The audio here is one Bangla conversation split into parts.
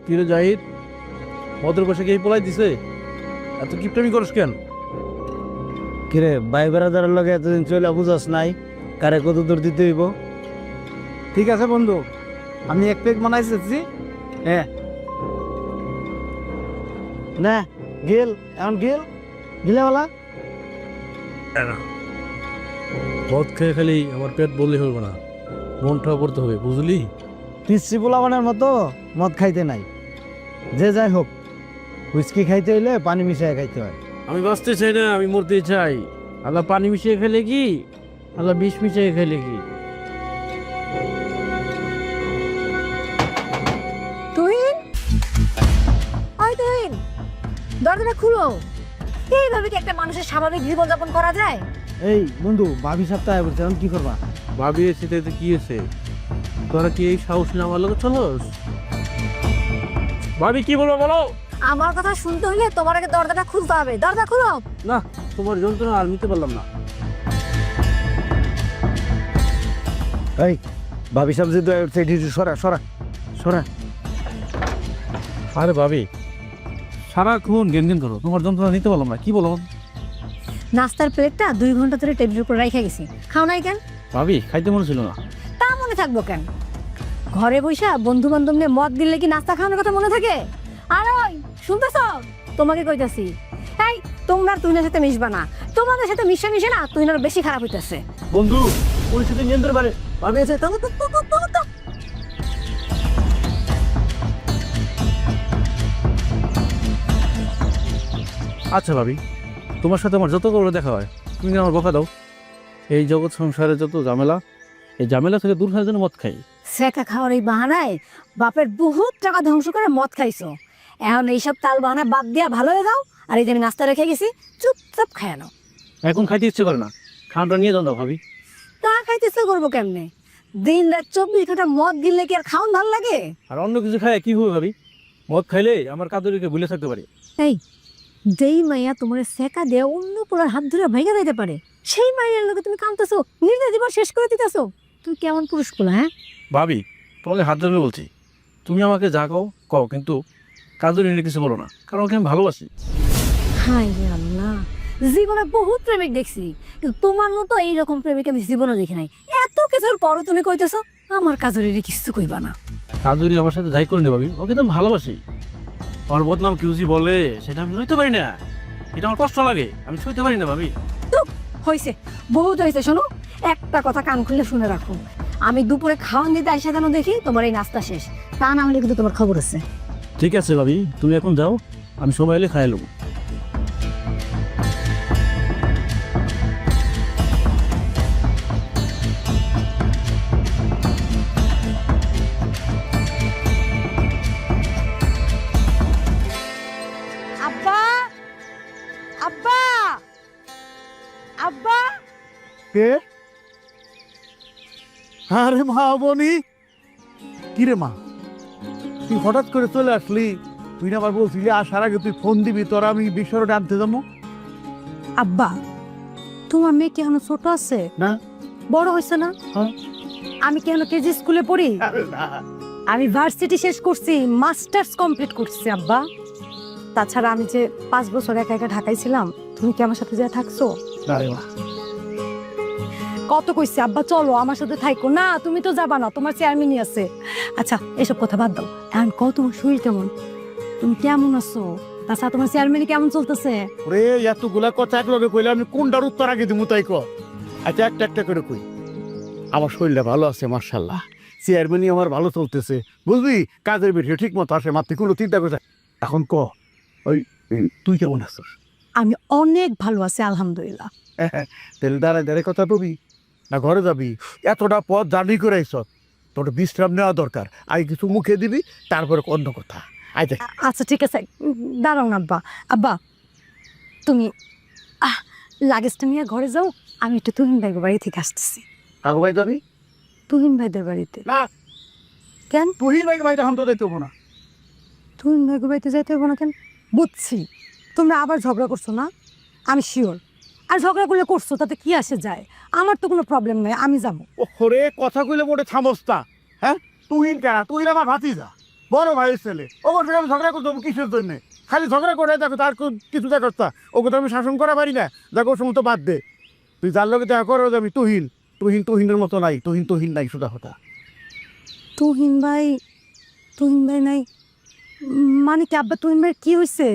কিরে জাহিদ, মদের বসে কি পোলাই দিছে? এত কিপটামি করস কেন? কিরে ভাই বেড়াদারের লগে এতদিন চলে বুঝাস নাই কারে কত দূর দিতে হইব। ঠিক আছে বন্ধু, আমি এক পেক বানাইছি। হ্যাঁ না গেল এখন গেলেওয়ালা মদ খেয়ে খালি আমার পেট বললে হবে না, মনটাও পড়তে হবে, বুঝলি? পিসি পোলাবানের মতো মদ খাইতে নাই। যে যাই হোক, হুইস্কি খাইতে হইলে পানি মিশিয়ে খাইতে হয়। আমি বাঁচতে চাই না, আমি মরতে চাই। আল্লাহ পানি মিশিয়ে খেলে কি, আল্লাহ বিষ মিশিয়ে খেলে কি? তুহিন, ওই তুহিন, দরজাটা খুলো। এইভাবে কি একটা মানুষের স্বাভাবিক জীবনযাপন করা যায়? এই বন্ধু ভাবি সপ্তাহে বলছে এখন কি করবা? ভাবি এসে কি হয়েছে? তোরা কি এই সাহস নিয়ে আমার লোক চলোস? ভাবি কি বলবো বলো? আমার কথা শুনতে হলে তোমার আগে দরজাটা খুলতে হবে। দরজা খুলো। না, তোমার যন্ত্রণা আর নিতে পারলাম না। এই ভাবি সব যে সরা সরা সরা। আরে ভাবি, সারাক্ষণ গেন করো, তোমার যন্ত্রণা নিতে পারলাম না। কি বলো? নাস্তার প্লেটটা 2 ঘন্টা ধরে টেবিলের উপর রেখে গেছি, খাও নাই কেন? ভাবি খাইতে মনে ছিল না। তা মনে থাকবো কেন? ঘরে বৈশা বন্ধু বান্ধব নিয়ে মদ দিলে কি নাস্তা খাওয়ানোর কথা মনে থাকে? আর ওই শুনতেছ, তোমাকে কইতাছি, এই তোমরা তুইনার সাথে মিশবা না। তোমাদের সাথে মিশে না তুইনার বেশি খারাপ হইতাছে। বন্ধু পরিস্থিতি নিয়ন্ত্রণ পারে ভাবি আছে তো। আচ্ছা ভাবি, তোমার সাথে আমার যত করে দেখা হয় তুমি আমার বকা দাও। এই জগৎ সংসারে যত ঝামেলা, এই ঝামেলা থেকে দূর হওয়ার জন্য মদ খাই। সেকা খাওয়ার এই বাহানায় বাপের বহুত টাকা ধ্বংস করে মদ খাইছো। এখন এইসব তাল বাহানা বাদ দিয়া ভালো হয়ে যাও। আর এই যে আমি নাস্তা রেখে গেছি, চুপচাপ খায় নাও। এখন খাইতে ইচ্ছে করে না, খানটা নিয়ে যাও না ভাবি। তা খাইতে ইচ্ছে করবো কেমনে? দিন রাত 24 ঘন্টা মদ গিললে কি আর খাওয়ান ভালো লাগে? আর অন্য কিছু খায় কি হবে ভাবি? মদ খাইলে আমার কাদুরিকে ভুলে থাকতে পারি। এই যেই মাইয়া তোমার সেকা দিয়ে অন্য পোলার হাত ধরে ভেঙে দিতে পারে, সেই মাইয়ার লোকে তুমি কাঁদতেছো, নির্দেশ দিবার শেষ করে দিতেছো। তুমি কেমন পুরুষ পোলা? হ্যাঁ ভাবি, তোমাকে হাত ধরে বলছি, তুমি আমাকে যা কও কিন্তু কাদুরি নিয়ে কিছু বলো না, কারণ ওকে আমি ভালোবাসি। হাই আল্লাহ, জীবনে বহুত প্রেমিক দেখছি, কিন্তু তোমার মতো এইরকম প্রেমিক আমি জীবনে দেখি নাই। এত কিছুর পরও তুমি কইতেছো আমার কাজের কিছু কইবা না। কাদুরি আমার সাথে যাই করে নে ভাবি, ওকে তো আমি ভালোবাসি। আমার বদনাম কেউ যে বলে সেটা আমি সইতে পারি না, এটা আমার কষ্ট লাগে, আমি সইতে পারি না ভাবি। হয়েছে, বহুত হয়েছে। শোনো, একটা কথা কান খুলে শুনে রাখো, আমি দুপুরে খাওয়ান দিতে আইসা যেন দেখি তোমার এই নাস্তা শেষ, তা না হলে কিন্তু তোমার খবর আছে। ঠিক আছে ভাবি, তুমি এখন যাও, আমি সময় এলে খাই নেবো। আব্বা, আব্বা, আব্বা। কে? আরে মা বনি, কিরে মা তুই হঠাৎ করে চলে আসলি? তুই না আবার বলছিলি আসার আগে তুই ফোন দিবি, তোর আমি বিশ্বরটা আনতে যাবো। আব্বা, তোমার মেয়ে কি এখনো ছোট আছে? না। বড় হয়েছে না? হ্যাঁ। আমি কি এখনো কেজি স্কুলে পড়ি? আরে না। আমি ভার্সিটি শেষ করছি, মাস্টার্স কমপ্লিট করছি আব্বা। তাছাড়া আমি যে 5 বছর একা একা ঢাকায় ছিলাম, তুমি কি আমার সাথে যা থাকছো? না রে মা। কত কইছি আব্বা চলো আমার সাথে থাইকো, না তুমি তো যাবা না, তোমার চেয়ারম্যানই আছে। আচ্ছা এসব কথা বাদ দাও, এখন কত তোমার শরীর কেমন, তুমি কেমন আছো? তাছাড়া তোমার চেয়ারম্যানই কেমন চলতেছে? ওরে এতগুলা কথা একলগে কইলে আমি কোনটার উত্তর আগে দিমু তাই ক। আচ্ছা একটা একটা করে কই। আমার শরীরটা ভালো আছে মার্শাল্লাহ, চেয়ারম্যানই আমার ভালো চলতেছে, বুঝলি? কাজের বেশি ঠিক মতো আসে, মাত্র কোনো চিন্তা করে। এখন ক ওই তুই কেমন আছিস? আমি অনেক ভালো আছি আলহামদুলিল্লাহ। তাহলে দাঁড়ায় দাঁড়ায় কথা কবি না ঘরে যাবি? এতটা পথ জার্নি করে আইস, তোর বিশ্রাম নেওয়া দরকার। আই কিছু মুখে দিবি, তারপরে অন্য কথা। আই দেখ। আচ্ছা ঠিক আছে, দাঁড়াও না আব্বা। আব্বা তুমি লাগেজটা নিয়ে ঘরে যাও, আমি একটু তুহিন ভাইয়ের বাড়ি থেকে আসতেছি। কাকু ভাই যাবি? তুহিন ভাইদের বাড়িতে। না, কেন? তুহিন ভাই ভাইটা এখন তো দেখতে হবো না। তুহিন ভাইয়ের বাড়িতে যাইতে হবে না কেন? বুঝছি, তোমরা আবার ঝগড়া করছো না, আমি শিওর। আর ঝগড়া করলে করছো, তাতে কি আসে যায়? আমার তো কোনো প্রবলেম নাই, আমি যাবো। ওরে কথা কইলে মোটে থামস্তা। হ্যাঁ তুহিন কেনা, তুহিন আমার ভাতিজা। বড় ভাইয়ের ছেলে ওর সঙ্গে আমি ঝগড়া করতে হবো কিসের জন্য? খালি ঝগড়া করে দেখো তার কিছু দেখো তা ওকে তো আমি শাসন করা পারি না। দেখো ওর সঙ্গে তো বাদ দে, তুই যার লোকে দেখা করো আমি তুহিনের মতো নাই, তুহিন নাই সুদা কথা। তুহিন ভাই নাই মানে কি আব্বা? তুহিন ভাই কি হয়েছে?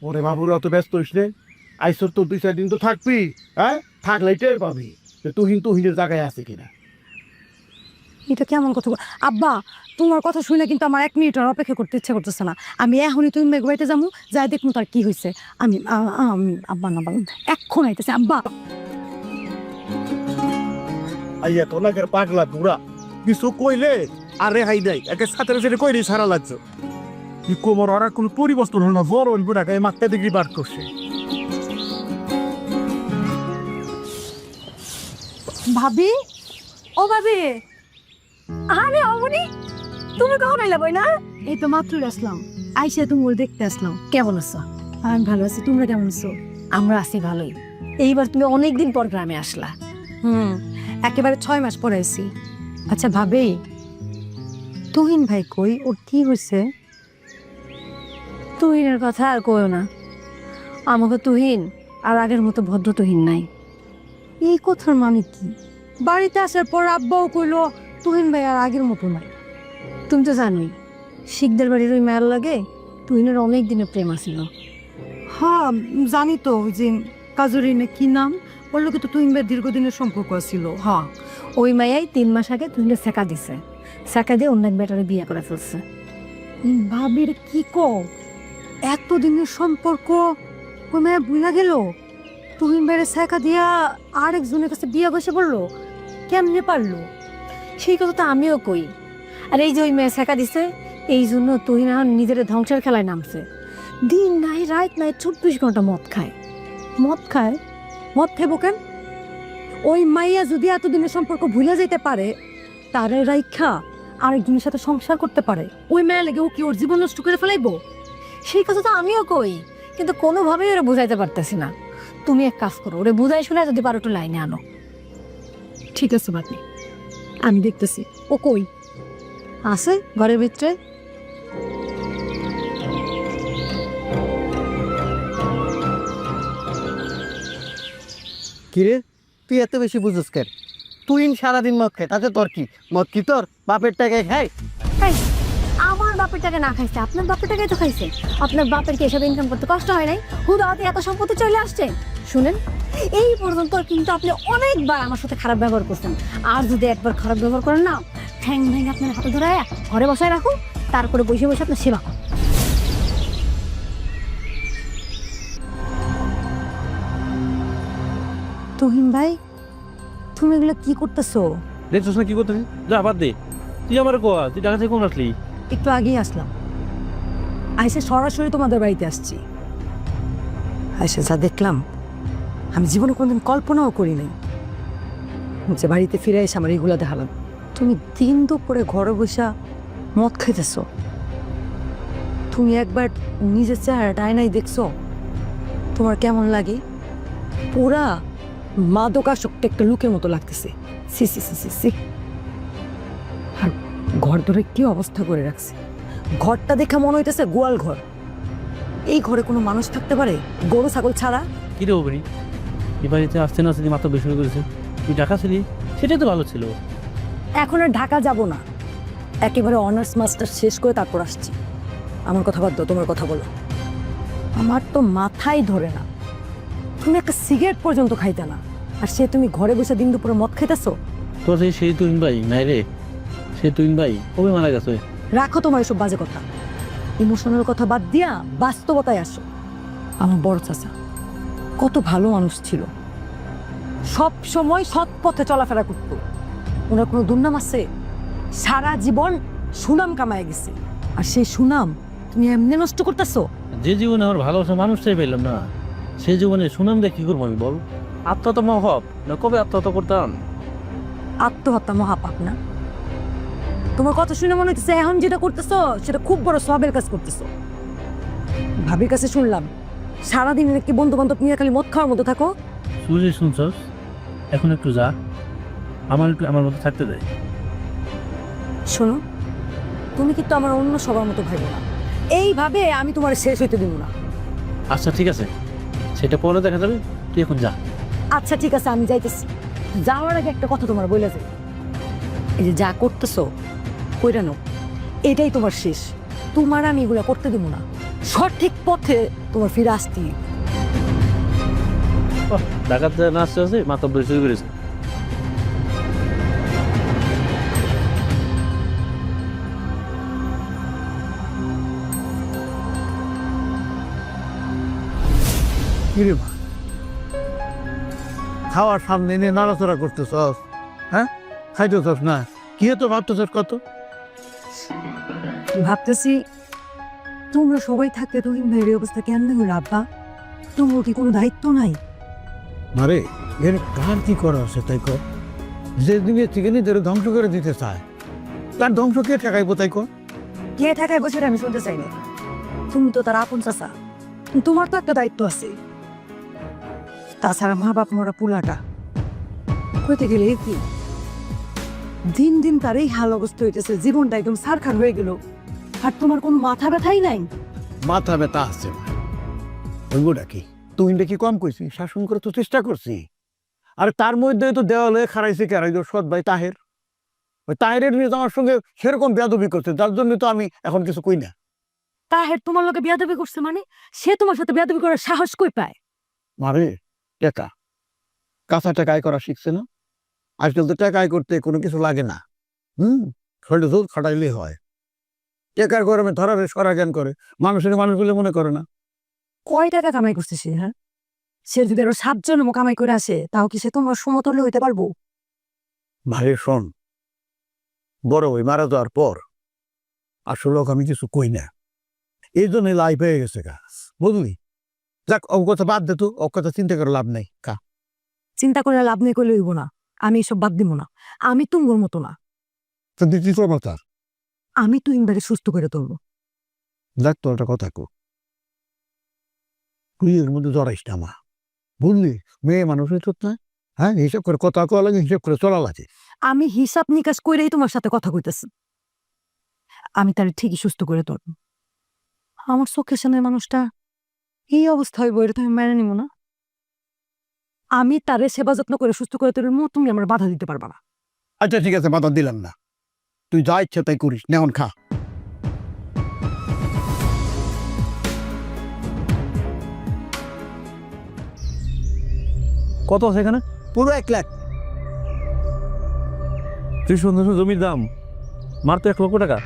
ওরে বাবুরা অত ব্যস্ত হইস রে, আইসর তো 2-4 দিন তো থাকবি, হ্যাঁ থাকলেই টের পাবি যে তুহিনের জায়গায় আছে কিনা। এটা কেমন কথা আব্বা? তোমার কথা শুনে কিন্তু আমার 1 মিনিট আর অপেক্ষা করতে ইচ্ছা করতেছে না। আমি এখনই তুমি মেঘ বাড়িতে যাবো, যাই দেখুন তার কি হয়েছে। আমি আব্বা না বলুন এখন আইতেছে আব্বা। আইয়া তো নাকের পাগলা বুড়া কিছু কইলে আর রেহাই নাই, একে সাথে সাথে কইলে সারা লাগছে। কি কোমর ওরা কোনো পরিবর্তন হল না, বড় বুড়াকে মাত্রা ডিগ্রি বার করছে। ভাবি, ও ভাবি, আরে অমনি তুমি কখন আইলা বই না? এই তো মাত্রই আসলাম, আইসা তুমি দেখতে আসলাম। কেমন আছো? আমি ভালো আছি, তোমরা কেমন আছো? আমরা আছি ভালোই। এইবার তুমি অনেকদিন পর গ্রামে আসলা। একেবারে 6 মাস পরে আইছি। আচ্ছা ভাবি, তুহিন ভাই কই? ওর কি হয়েছে? তুহিনের কথা আর কইও না, আমাকে তুহিন আর আগের মতো ভদ্র তুহিন নাই। এই কথার মানে কি? বাড়িতে আসার পর আব্বাও কইলো তুহিন ভাই আর আগের মতো নাই। তুমি তো জানোই শিখদের বাড়ির ওই মেয়ের লাগে তুহিনের অনেক দিনের প্রেম আছিল। হ্যাঁ জানি তো, ওই যে কাজুরি না কি নাম, ওর লোকে তো তুহিন ভাই দীর্ঘদিনের সম্পর্ক ছিল। হ্যাঁ, ওই মায়াই 3 মাস আগে তুহিনের শেখা দিছে, শেখা দিয়ে অন্য এক বেটারে বিয়ে করে ফেলছে। ভাবির কি কও? এতদিনের সম্পর্ক ওই মায়া বুঝা গেল? তুহিন ভাইয়ের শেখা দিয়া আরেকজনের কাছে বিয়ে বসে পড়লো? কেমনে পারলো? সেই কথা তো আমিও কই। আর এই যে ওই মেয়ে শেখা দিছে, এই জন্য তুহিন এখন নিজের ধ্বংসের খেলায় নামছে। দিন নাই রাত নাই 24 ঘন্টা মদ খায়। মদ খাইব কেন? ওই মাইয়া যদি এতদিনের সম্পর্ক ভুলে যেতে পারে, তারে রাইখা আরেকজনের সাথে সংসার করতে পারে, ওই মেয়ে লেগে ও কি ওর জীবন নষ্ট করে ফেলাইবো? সেই কথা তো আমিও কই, কিন্তু কোনোভাবেই ওরা বুঝাইতে পারতেছি না। তুমি এক কাজ করো, ওরে বুঝাই শুনে যদি পারো একটু লাইনে আনো। ঠিক আছে বাকি, আমি দেখতেছি। ও কই আছে? ঘরের ভিতরে। কিরে তুই এত বেশি বুঝোস কেন? তুহিন সারাদিন মদ খায়, তাতে তোর কি? মদ কি তোর বাপের টাকায় খায়? আমার বাপের টাকা না খাইছে, আপনার বাপের টাকাই তো খাইছে। আপনার বাপের কি এসব ইনকাম করতে কষ্ট হয় নাই? হুদাতে এত সম্পত্তি চলে আসছে। শুনেন, এই পর্যন্ত কিন্তু আপনি অনেকবার আমার সাথে খারাপ ব্যবহার করছেন। আর যদি একবার খারাপ ব্যবহার করেন না, ঠ্যাং ভেঙে আপনার হাতে ধরে ঘরে বসায় রাখুন, তারপরে বসে বসে আপনার সেবা করুন। তুহিন ভাই, তুমি এগুলো কি করতেছো? দেখছিস না কি করতেছি? যা বাদ দে, তুই আমার কোয়া, তুই ঢাকা থেকে কোন আসলি? একটু আগেই আসলাম, আইসে সরাসরি তোমাদের বাড়িতে আসছি। আইসে যা দেখলাম আমি জীবনে কোনোদিন কল্পনাও করি নাই যে বাড়িতে ফিরে এসে আমার এইগুলো দেখালাম। তুমি দিন দুপুরে ঘরে বসা মদ খাইতেছ? তুমি একবার নিজের চেহারাটা আয়নায় দেখছো? তোমার কেমন লাগে? পুরা মাদকাসক্ত একটা লুকের মতো লাগতেছে। See see see see see. আর ঘর ধরে কি অবস্থা করে রাখছে, ঘরটা দেখে মনে হইতেছে গোয়াল ঘর। এই ঘরে কোনো মানুষ থাকতে পারে গরু ছাগল ছাড়া? কি রে অবনি, এই বাড়িতে আসতে না আসতে মাত্র বেশি করেছে। তুই ঢাকা ছিলি, সেটাই তো ভালো ছিল। এখন আর ঢাকা যাব না, একেবারে অনার্স মাস্টার শেষ করে তারপর আসছি। আমার কথা বাদ দাও, তোমার কথা বলো। আমার তো মাথাই ধরে না, তুমি একটা সিগারেট পর্যন্ত খাইতে না, আর সে তুমি ঘরে বসে দিন দুপুরে মদ খাইতেছো। তোর সেই তুহিন ভাই নাই রে, সেই তুহিন ভাই কবে মারা গেছে? রাখো তোমার এসব বাজে কথা, ইমোশনাল কথা বাদ দিয়া বাস্তবতায় আসো। আমার বড় চাচা কত ভালো মানুষ ছিল, সব সময় সৎ পথে চলাফেরা করতো। ওনার কোনো দুর্নাম আছে? সারা জীবন সুনাম কামায় গেছে, আর সেই সুনাম তুমি এমনি নষ্ট করতেছো। যে জীবনে আমার ভালোবাসা মানুষটাই পেলাম না, সেই জীবনে সুনাম দিয়ে কি করবো আমি বল? আত্মহত্যা মহাপাপ না? কবে আত্মহত্যা করতাম? আত্মহত্যা মহাপাপ না? তোমার কথা শুনে মনে হচ্ছে এখন যেটা করতেছো সেটা খুব বড় সবের কাজ করতেছো। ভাবির কাছে শুনলাম সারাদিন নাকি বন্ধু বান্ধব নিয়ে খালি মদ খাওয়ার মতো থাকো। তুই শুনছস, এখন একটু যা, আমার একটু আমার মতো থাকতে দেয়। শোনো, তুমি কিন্তু আমার অন্য সবার মতো ভাইবো না। এইভাবে আমি তোমার শেষ হইতে দিব না। আচ্ছা ঠিক আছে, সেটা পরে দেখা যাবে, তুই এখন যা। আচ্ছা ঠিক আছে, আমি যাইতেছি। যাওয়ার আগে একটা কথা তোমার বলে যাই, এই যে যা করতেছো কইরা নাও, এটাই তোমার শেষ। তোমার আমি এগুলো করতে দেবো না। সঠিক পথে তোমার ফিরে আসতে। ঢাকাতে না আসতে আছে মাথা বলে শুরু করেছে। কিরে মা, খাওয়ার সামনে নিয়ে নাড়াচড়া করতেছস? হ্যাঁ, খাইতেছস না? কি তো ভাবতেছস কত? ভাবতেছি তোমরা সবাই থাকতে তুহিন ভাইয়ের অবস্থা কেমন হলো আব্বা? তোমার কি কোনো দায়িত্ব নাই? আরে এর কার কি করা আছে তাই কর? যে দিকে থেকে নিজের ধ্বংস করে দিতে চায়, তার ধ্বংস কে ঠেকাইবো তাই কর? কে ঠেকায় বছর আমি শুনতে চাই না। তুমি তো তার আপন চাচা, তোমার তো একটা দায়িত্ব আছে। তাছাড়া মা বাপ মরা পুলাটা কইতে গেলে কি দিন দিন তার এই হাল অবস্থা হইতেছে, জীবনটা একদম সারখার হয়ে গেল, আর তোমার কোনো মাথা ব্যথাই নাই। মাথা ব্যথা আছে, ওইগুলা কি তুই দেখি কম কইছি? শাসন করে তো চেষ্টা করছি। আর তার মধ্যে তো দেওয়ালে খারাইছে কে? আর সৎ ভাই তাহের, ওই তাহেরের নিয়ে তো আমার সঙ্গে সেরকম বেয়াদবি করছে, যার জন্য তো আমি এখন কিছু কই না। তাহের তোমার লোকে বেয়াদবি করছে মানে? সে তোমার সাথে বেয়াদবি করার সাহস কই পায়? মারে টাকা, কাঁচা টাকা আয় করা শিখছে না? আজকাল তো টাকা আয় করতে কোনো কিছু লাগে না। শরীরে জোর খাটাইলেই হয়। টেকার গরমে ধরারে সরা জ্ঞান করে, মানুষের মানুষ বলে মনে করে না। কয় টাকা কামাই করছে সে? হ্যাঁ, সে যদি আরো 7 জন্ম কামাই করে আসে, তাও কি সে তোমার সমতুল্য হইতে পারবো? ভাই শোন, বড় ওই মারা যাওয়ার পর আসলে আমি কিছু কই না, এই জন্য লাই পেয়ে গেছে গা, বুঝলি? যাক, ও কথা বাদ দে তো, ও কথা চিন্তা করে লাভ নেই। কা চিন্তা করে লাভ নেই, করলে হইব না। আমি এসব বাদ দিব না। আমি তুঙ্গর মতো না। তো দিদি তোর কথা, আমি তুই ইনবারে সুস্থ করে তুলবো। দেখ তোর একটা কথা কো, তুই এর মধ্যে জড়াইস না মা, বুঝলি? মেয়ে মানুষের চোখ না, হ্যাঁ, হিসাব করে কথা কওয়া লাগে, হিসাব করে চলা লাগে। আমি হিসাব নিকাশ কইরেই তোমার সাথে কথা কইতেছি। আমি তার ঠিকই সুস্থ করে তুলবো। আমার চোখের সামনে মানুষটা এই অবস্থা হইব, এটা তুমি মেনে নিব না। আমি তারে সেবা যত্ন করে সুস্থ করে তুলবো, তুমি আমার বাধা দিতে পারবা না। আচ্ছা ঠিক আছে, বাধা দিলাম না, তুই যা ইচ্ছা তাই করিস, নেওন খা। কত আছে এখানে? পুরো 1 লাখ। তুই সুন্দর জমির দাম মার তো 1 লক্ষ টাকা।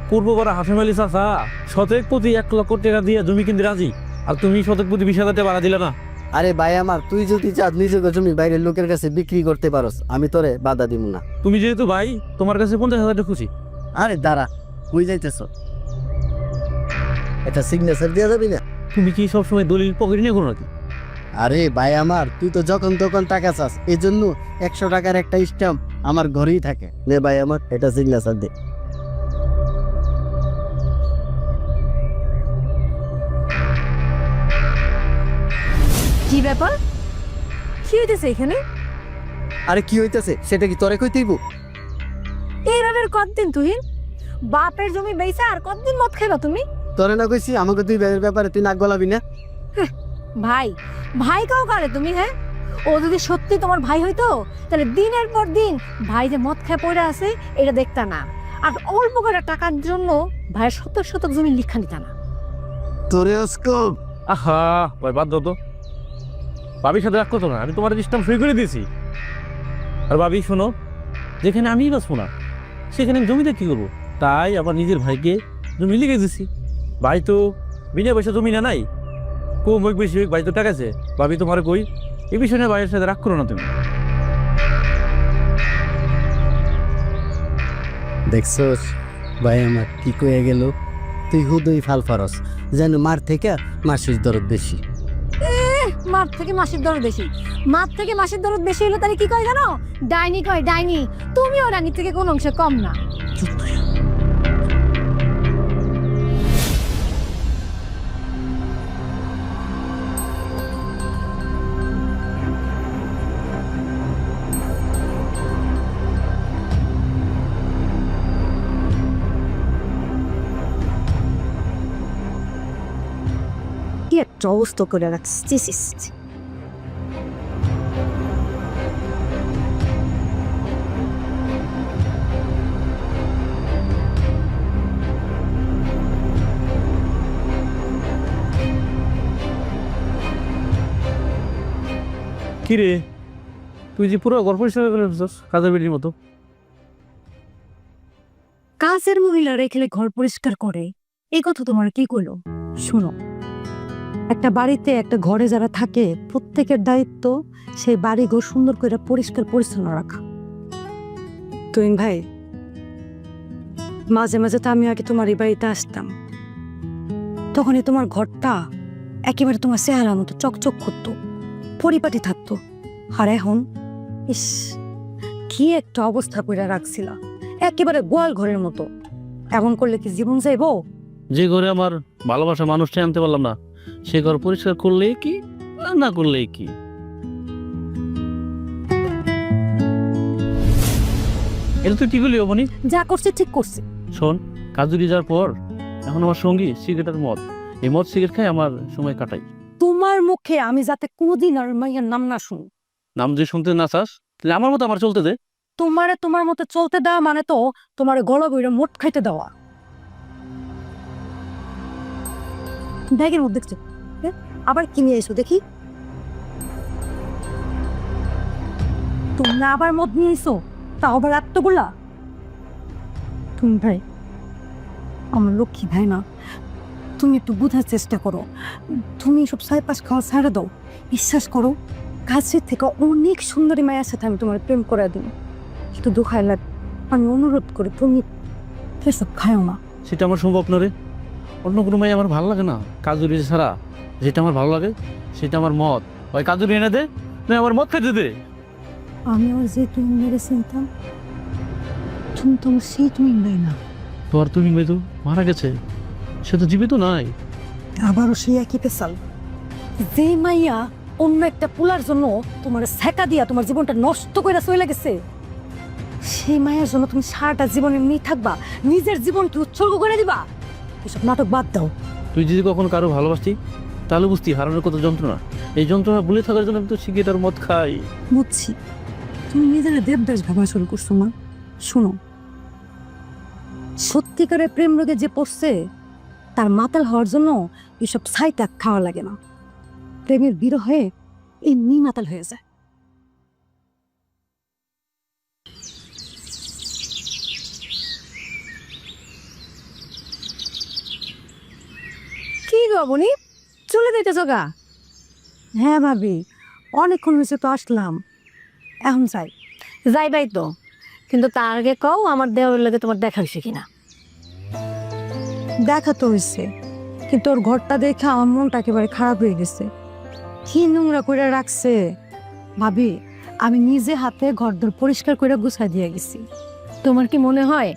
পূর্ব পাড়া হাসেম আলী চাচা শতক প্রতি 1 লক্ষ টাকা দিয়ে জমি কিনতে রাজি, আর তুমি শতক প্রতি 20,000 টাকা ভাড়া দিলে না। আরে ভাই আমার, তুই যদি চাস নিজের জমি বাইরের লোকের কাছে বিক্রি করতে পারস, আমি তোরে বাধা দিব না। তুমি যেহেতু ভাই, তোমার কাছে 50,000 টাকা খুশি। আরে দাঁড়া, কই যাইতেছ? এটা সিগনেচার দিয়ে যাবি না? তুমি কি সবসময় দলিল পকেটে নিয়ে করো নাকি? আরে ভাই আমার, তুই তো যখন তখন টাকা চাস, এই জন্য 100 টাকার একটা স্ট্যাম্প আমার ঘরেই থাকে। নে ভাই আমার, এটা সিগনেচার দে। কি ব্যাপার? কি হইতেছে এখানে? আরে কি হইতেছে সেটা কি তোরে কইতেইব? এইভাবে কতদিন তুই বাপের জমি বেচা আর কতদিন মদ খাইবা তুমি? তোরে না কইছি আমাকে তুই ভাইয়ের ব্যাপারে তুই নাক গলাবি না? ভাই, ভাই কাও কারে তুমি? হ্যাঁ, ও যদি সত্যি তোমার ভাই হইতো, তাহলে দিনের পর দিন ভাই যে মদ খায় পড়ে আছে এটা দেখতা না, আর অল্প করে টাকার জন্য ভাইয়ের শতক শতক জমি লিখা নিতা না। তোরে স্কোপ আহা ভাই, বাদ দাও তো। ভাবির সাথে রাগ করতো না, আমি তোমার ইসলাম সই করে দিয়েছি। আর ভাবি শোনো, যেখানে আমিই বাঁচবো না সেখানে আমি জমিতে কি করবো? তাই আবার নিজের ভাইকে জমি লিখে দিছি। ভাই তো বিনা পয়সা জমি না নাই, কম হোক বেশি হোক ভাই তো টাকা আছে। ভাবি তোমার কই, এই বিষয় নিয়ে ভাইয়ের সাথে রাগ করো না তুমি। দেখছস ভাই আমার কি কয়ে গেল? তুই হুদই ফাল ফারস, যেন মার থেকে মাসির দরদ বেশি। মার থেকে মাসির দরদ বেশি? মার থেকে মাসির দরদ বেশি হলে তাহলে কি কয় জানো? ডাইনি কয়, ডাইনি। তুমিও রানীর থেকে কোন অংশে কম না। কি একটা অবস্থা করে রাখছি। কি রে, তুই যে পুরো ঘর পরিষ্কার করে ফেলছিস কাজের বেটির মতো। কাজের মহিলা রেখে ঘর পরিষ্কার করে, এই কথা তোমার কি কইলো? শোনো, একটা বাড়িতে একটা ঘরে যারা থাকে প্রত্যেকের দায়িত্ব সেই বাড়ি ঘর সুন্দর করে পরিষ্কার পরিচ্ছন্ন রাখা। তুইন ভাই, মাঝে মাঝে তো আমি আগে তোমার এই বাড়িতে আসতাম, তখনই তোমার ঘরটা একেবারে তোমার চেহারার মতো চকচক করতো, পরিপাটি থাকতো। আর এখন ইস, কি একটা অবস্থা করে রাখছিল, একেবারে গোয়াল ঘরের মতো। এমন করলে কি জীবন যাইবো? যে ঘরে আমার ভালোবাসা মানুষটা আনতে পারলাম না, সে ঘর পরিষ্কার করলেই কি আর না করলেই কি। এটা তুই কি করলি অবনি? যা করছে ঠিক করছে। শোন, কাজুরি যাওয়ার পর এখন আমার সঙ্গী সিগারেট আর মদ, এই মদ সিগারেট খাই আমার সময় কাটাই। তোমার মুখে আমি যাতে কোনোদিন আর মাইয়ার নাম না শুনি। নাম যে শুনতে না চাস তাহলে আমার মতো আমার চলতে দে। তোমারে তোমার মতো চলতে দেওয়া মানে তো তোমার গলা বইরে মোট খাইতে দেওয়া। ব্যাগের মধ্যে দেখছো, আবার কি নিয়ে এসো দেখি। তোমরা আবার মদ নিয়ে এসো, তা আবার এতগুলা। তুমি ভাই, আমার লক্ষ্মী ভাই না, তুমি একটু বোঝার চেষ্টা করো। তুমি সব সাইপাস খাওয়া ছাড়া দাও। বিশ্বাস করো, কাছের থেকে অনেক সুন্দরী মায়ের সাথে আমি তোমার প্রেম করে দিই। একটু দুঃখায় লাগ, আমি অনুরোধ করি তুমি এসব খাও না। সেটা আমার সম্ভব না রে। অন্য কোনো মেয়ে আমার ভালো লাগে না, কাজুরি ছাড়া যেটা আমার ভালো লাগে সেটা আমার মদ। ওই কাজুরি এনে দে, না আমার মদ খেতে দে। আমি ওর যে তুমি মেরে চিনতাম, তুমি তো আমার সেই তুমি নেই না। তো আর তুমি মেয়ে তো মারা গেছে, সে তো জীবিত নাই। আবারও সেই একই পেশাল। যে মাইয়া অন্য একটা পুলার জন্য তোমার ছ্যাঁকা দিয়া তোমার জীবনটা নষ্ট করে চলে গেছে, সেই মায়ের জন্য তুমি সারাটা জীবন এমনি থাকবা, নিজের জীবনকে উৎসর্গ করে দিবা? এসব নাটক বাদ দাও। তুই যদি কখনো কারো ভালোবাসতি তাহলে বুঝতি হারানোর কত যন্ত্রণা। এই যন্ত্রণা ভুলে থাকার জন্য আমি তো সিগারেট আর মদ খাই। বুঝছি, তুমি নিজের দেবদাস ভাবা শুরু করছো না। শোনো, সত্যিকারের প্রেম রোগে যে পড়ছে তার মাতাল হওয়ার জন্য এসব ছাইটাক খাওয়া লাগে না। প্রেমের বিরহে এমনি মাতাল হয়ে যায়। কি গো বনি, চলে যাইতেছ গা? হ্যাঁ ভাবি, অনেকক্ষণ হয়েছে তো আসলাম, এখন যাইবাই তো, কিন্তু তার আগে কও আমার দেওয়ার লাগে তোমার দেখা হয়েছে কিনা। দেখা তো হয়েছে, কিন্তু ওর ঘরটা দেখে আমার মনটা একেবারে খারাপ হয়ে গেছে। কি নোংরা করে রাখছে ভাবি, আমি নিজে হাতে ঘরদোর পরিষ্কার করে গুছাই দিয়ে গেছি। তোমার কি মনে হয়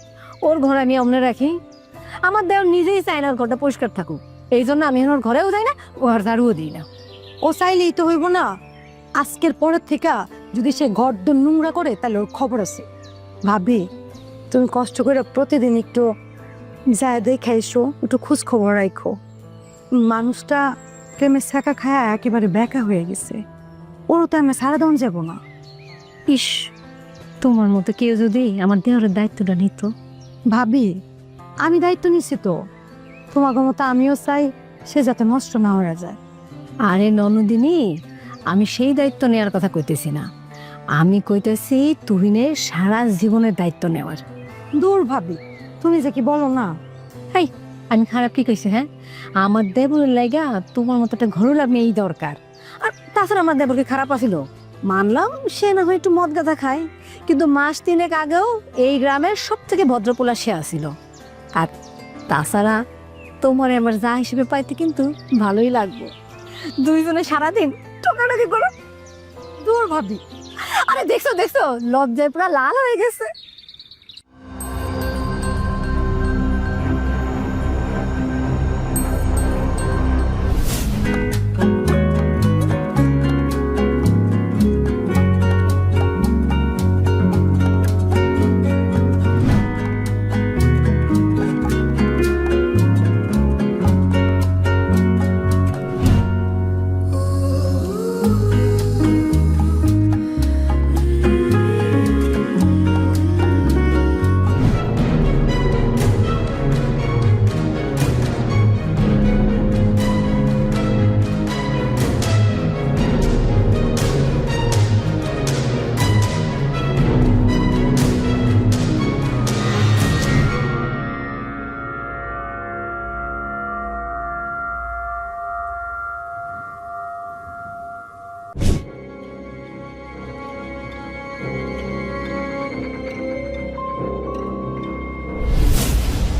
ওর ঘর আমি অমনে রাখি? আমার দেওয়ার নিজেই চায় না ওর ঘরটা পরিষ্কার থাকুক, এই জন্য আমি ওর ঘরেও যাই না, ও আর ঝাড়ুও দিই না। ও চাইলেই তো হইব না। আজকের পরের থেকে যদি সে ঘরদোর নোংরা করে তাহলে ওর খবর আছে। ভাবি, তুমি কষ্ট করে প্রতিদিন একটু যায় দেখে এসো, একটু খোঁজ খবর রাখো। মানুষটা প্রেমের ছ্যাঁকা খায়া একেবারে ব্যাকা হয়ে গেছে, ওরও তো আমি সারা দাম যাবো না। ইস, তোমার মতো কেউ যদি আমার দেওয়ারের দায়িত্বটা নিত। ভাবি, আমি দায়িত্ব নিচ্ছি তো, তোমার মতো আমিও চাই সে যাতে নষ্ট না হয়ে যায়। আরে ননদিনী, আমি সেই দায়িত্ব নেওয়ার কথা কইতেছি না, আমি কইতেছি তুহিনের সারা জীবনের দায়িত্ব নেওয়ার। দূর ভাবি, তুমি যে কি বলো না। হাই, আমি খারাপ কি কইছি? হ্যাঁ, আমার দেবরের লাইগা তোমার মতো একটা ঘরুলা মেয়েই দরকার। আর তাছাড়া আমার দেবর কি খারাপ আছিল? মানলাম সে না হয় একটু মদ গাঁজা খায়, কিন্তু মাস 3 আগেও এই গ্রামের সব থেকে ভদ্রপোলা সে আসিল। আর তাছাড়া তোমার আমার যা হিসেবে পাইতে কিন্তু ভালোই লাগবো। দুইজনে সারাদিন টোকাটাকি করো। দূর ভাবি, আরে দেখছো দেখছো, লজ্জায় পুরা লাল হয়ে গেছে।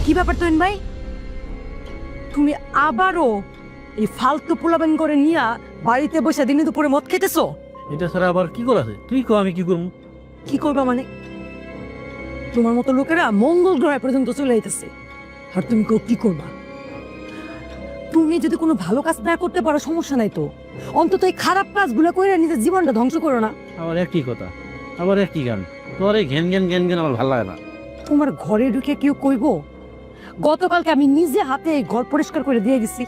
কি ব্যাপার তুহিন ভাই, তুমি আবারও এই ফালতু পোলাবেন করে নিয়া বাড়িতে বসে দিনে দুপুরে মদ খেতেছো? এটা ছাড়া আবার কি করা আছে? তুই কো আমি কি করবো? কি করবা মানে? তোমার মতো লোকেরা মঙ্গল গ্রহে পর্যন্ত চলে যেতেছে, আর তুমি কি করবা? তুমি যদি কোনো ভালো কাজ না করতে পারো সমস্যা নাই, তো অন্তত এই খারাপ কাজগুলো করে নিজের জীবনটা ধ্বংস করো না। আবার একই কথা, আবার একই গান। তোর এই ঘ্যান ঘ্যান ঘ্যান ঘ্যান আমার ভালো লাগে না। তোমার ঘরে ঢুকে কেউ কইব? গতকালকে আমি নিজে হাতে এই ঘর পরিষ্কার করে দিয়ে গেছি,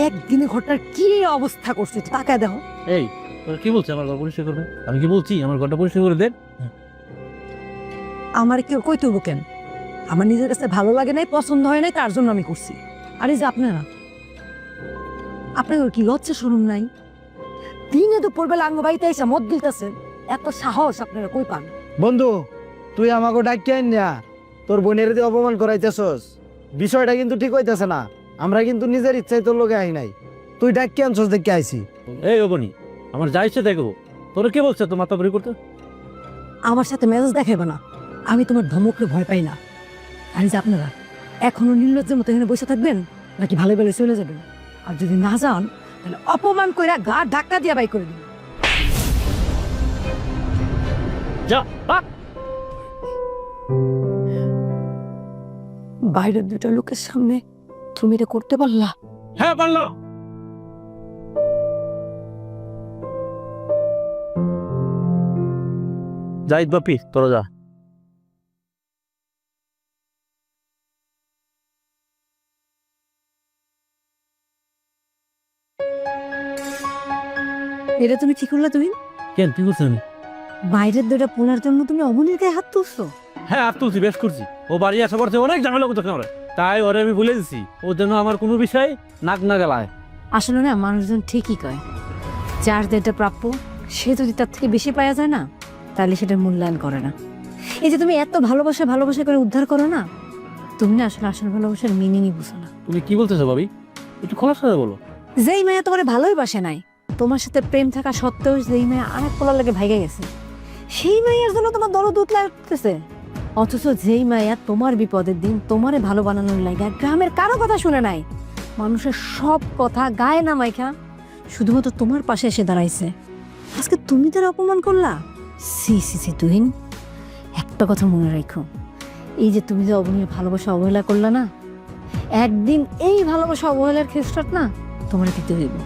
একদিনে ঘরটার কি অবস্থা করছে তাকায় দেখো। এই তোর কি বলছে আমার ঘর পরিষ্কার করবে? আমি কি বলছি আমার ঘরটা পরিষ্কার করে দে? আমার কেউ কইতে হবো কেন? আমার নিজের কাছে ভালো লাগে নাই, পছন্দ হয় নাই, তার জন্য আমি করছি। আর এই যে আপনারা, আপনাদের কি লজ্জা শরম নাই? দিনে দুপুরবেলা আঙ্গ বাড়িতে এসে মদ গিলতেছেন, এত সাহস আপনারা কই পান? বন্ধু, তুই আমাকে ডাকিয়ে আন না, তোর বোনের যে অপমান করাইতেছস, বিষয়টা কিন্তু ঠিক হইতেছে না। আমরা কিন্তু নিজের ইচ্ছায় তোর লোকে আই নাই, তুই ডাকিয়ে আনছস দেখে আইছি। এই অবনি, আমার যা ইচ্ছে দেখবো। তোর কে বলছে তো মাথা বড়ি করতে? আমার সাথে মেজাজ দেখাবে না, আমি তোমার ধমককে ভয় পাই না। আর এই যে আপনারা এখনো নির্লজ্জের মতো এখানে বসে থাকবেন নাকি ভালো ভালো চলে যাবেন? আর যদি না যান তাহলে অপমান করে গা ধাক্কা দিয়ে বাই করে দিন। যা বাইরের দুটো লোকের সামনে তুমি এটা করতে পারলা? হ্যাঁ পারলো। যাই বাপি, তোরা যা। এটা তুমি কি করলা? তুমি কেন কি করছি আমি? বাইরের দুইটা পোলার জন্য তুমি অবনীর গায়ে হাত তুলছো? হ্যাঁ আর তুলছি, বেশ করছি। ও বাড়ি আসা পড়ছে অনেক ঝামেলা করতে আমার, তাই ওরে আমি বলে দিছি ও যেন আমার কোনো বিষয় নাক না গেলায়। আসলে না, মানুষজন ঠিকই কয়, যার যেটা প্রাপ্য সে যদি তার থেকে বেশি পাওয়া যায় না, তাহলে সেটার মূল্যায়ন করে না। এই যে তুমি এত ভালোবাসা ভালোবাসা করে উদ্ধার করো না, তুমি না আসলে আসল ভালোবাসার মিনিংই বুঝো না। তুমি কি বলতেছো ভাবি? একটু খোলার সাথে বলো। যেই মায়া তোমার ভালোই বাসে নাই, তোমার সাথে প্রেম থাকা সত্ত্বেও যেই মায়া আরেক পোলার লাগে ভাইগে গেছে, সেই মায়ের জন্য তোমার দরদ উতলাতেছে। অথচ যেই মায়া তোমার বিপদের দিন তোমারে ভালো বানানোর লাগে গ্রামের কারো কথা শুনে নাই, মানুষের সব কথা গায়ে না মাইখা শুধুমাত্র তোমার পাশে এসে দাঁড়াইছে, আজকে তুমি তার অপমান করলা। সি সি সি তুহিন, একটা কথা মনে রাখো, এই যে তুমি যে অবনীর ভালোবাসা অবহেলা করলা না, একদিন এই ভালোবাসা অবহেলার খেস্টাত না তোমার দিতে হইব।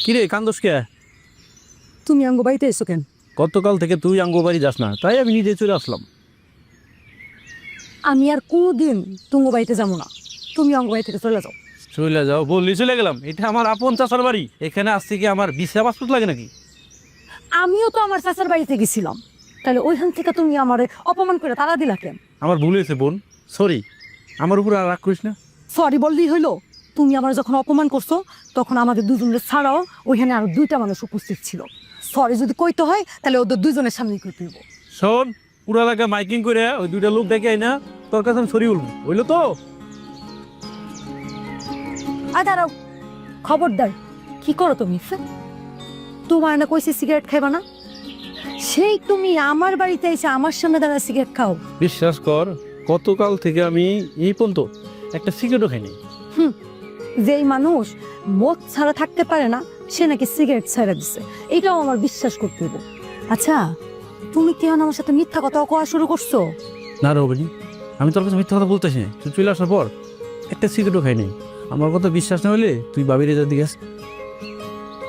কিরে কান্দোস কে? তুমি আঙ্গ বাড়িতে এসো কেন? গতকাল থেকে তুই আঙ্গবাড়ি যাস না, তাই আমি নিজে চলে আসলাম। আমি আর কোনোদিন তুঙ্গ বাড়িতে যাবো না, তুমি অঙ্গ বাড়ি থেকে চলে যাও। চলে যাও বললি চলে গেলাম? এটা আমার আপন চাচার বাড়ি, এখানে আসতে কি আমার বিশা পাসপোর্ট লাগে নাকি? আমিও তো আমার চাচার বাড়িতে গেছিলাম, তাহলে ওইখান থেকে তুমি আমার অপমান করে তাড়া দিলা কেন? আমার ভুল হয়েছে বোন, সরি। আমার উপর আর রাগ করিস না। সরি বললেই হইলো? তুমি আমার যখন অপমান করছো তখন আমাদের দুজনের ছাড়াও ওইখানে আরো দুইটা মানুষ উপস্থিত ছিল। সরি যদি কইতে হয় তাহলে ওদের দুজনের সামনেই কইতে হইব। শোন, পুরো এলাকা মাইকিং করে ওই দুইটা লোক ডেকে আই না, তোর কাছে আমি সরি বলবো, হইলো তো? আর দাঁড়াও, খবরদার। কি করো তুমি? তোমার না কইছে সিগারেট খাইবা না, সেই তুমি আমার বাড়িতে এসে আমার সামনে দাঁড়ায় সিগারেট খাও? বিশ্বাস কর, গতকাল থেকে আমি এই পর্যন্ত একটা সিগারেটও খাইনি। যেই মানুষ মদ ছাড়া থাকতে পারে না সে নাকি সিগারেট ছাড়া দিচ্ছে, এটাও আমার বিশ্বাস করতে হইব। আচ্ছা, তুমি কেন আমার সাথে মিথ্যা কথা কওয়া শুরু করছো? না রবিনি, আমি তোর কাছে মিথ্যা কথা বলতেছি না। তুই চলে আসার পর একটা সিগারেটও খাইনি। আমার কথা বিশ্বাস না হলে তুই বাবির রেজার দিকে আস।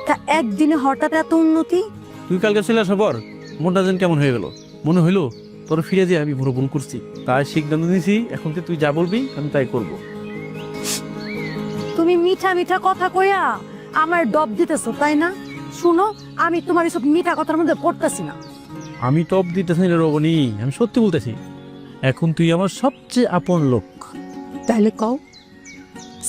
তা একদিনে হঠাৎ এত উন্নতি? তুই কালকে চলে আসার পর মনটা যেন কেমন হয়ে গেল, মনে হইলো তোর ফিরে দিয়ে আমি বড় ভুল করছি, তাই সিদ্ধান্ত নিয়েছি এখন থেকে তুই যা বলবি আমি তাই করবো। তুমি মিঠা মিঠা কথা কইয়া আমার ডব দিতেছো তাই না? শুনো, আমি তোমার এসব মিঠা কথার মধ্যে পড়তেছি না। আমি টপ দিতেছি না রবনি, আমি সত্যি বলতেছি। এখন তুই আমার সবচেয়ে আপন লোক। তাইলে কও,